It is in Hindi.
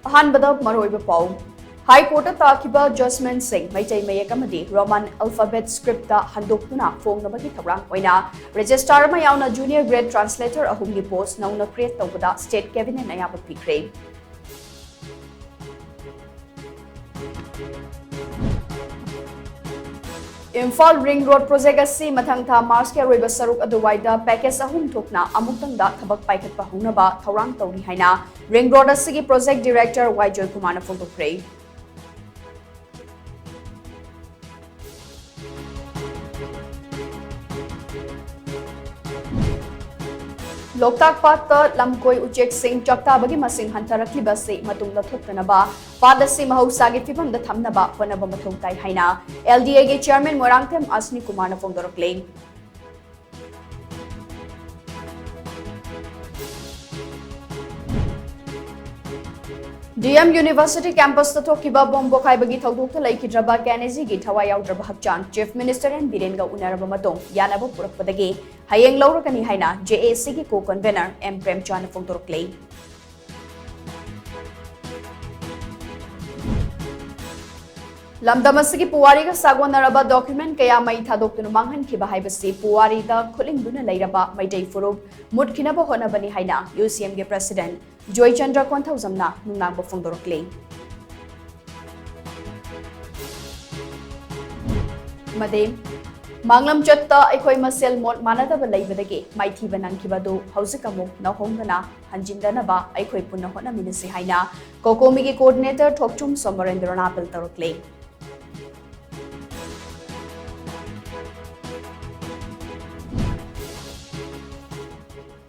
अहानबदा मरोइबा पाउ हाई कोर्ट ताकिबा जजमेंट सिंह मैचै मयक अमदी रोमन अल्फाबेट स्क्रिप्ट हंदोक्तुना फोंगनबगी थौरांग ओइना रजिस्ट्रार अमा यावना जूनियर ग्रेड ट्रांसलेटर अहुमगी पोस्ट नौना क्रिएट तौबदा स्टेट कैबिनेट अयाबा पिख्रे इम्फाल रिंग रोड प्रोजेक्ट असी मथंग था मार्च के रोइबा सरुक अदुवाइदा पैकेज अहुम थोकना अमुक्तंगदा थबक पाइखतपा हौनबा थौरांग तौरी हाइना रिंग रोड असिगी project director Y Joy Kumar फोंदोक्रे लोकताक पात लमकोई उचेक सिंह चक्ताबगी मसिंग हंथरक्लिबसे मतुंगदा थोक्तनबा पाद असि महौसागी फिबमदा थमनबा होनबा मथौ ताई हाइना एलडीए गे चेयरमैन मोरांगथेम असनी कुमार फोंदोरक्ले डीएम यूनिवर्सिटी कैंपस थोकिबा बॉम्ब बोखाइबगी थौदोक्ता लैखिद्रबा कैनेजी गी थवा याउद्रबा हक्चान चीफ मिनिस्टर एन बीरेन गा उनरबा मतोंग यानाबा पुरकपदगी हयेंग लौरकनी हाइना जेएसी की को कन्वेनर एम प्रेमचान फोंदोरक्ले लमदमसगी पुवारी का सागोनरबा डॉक्यूमेंट कया मई थादोक्तुनु मांगहनखिबा हाइबसी पुवारी दा खुलिंगदुना लैरबा मैदै फुरुब मुदखिनबा होनबनी हाइना यूसीएम के प्रेसिडेंट जॉय चंद्र कोंथौजमना नुंगनांगबा फोंदोरक्ले मदे मांगलम चत्ता अखोय मसेल मोट मानदबा लैबदगे माइथीबा नंखिबदु हौजिक अमुक नहोंगना हंजिंदनबा अखोय पुन्ना होनमिनसि हाइना कोकोमी के कोऑर्डिनेटर थोकचुम सोमरेंद्रनाथ अपील तौरक्ले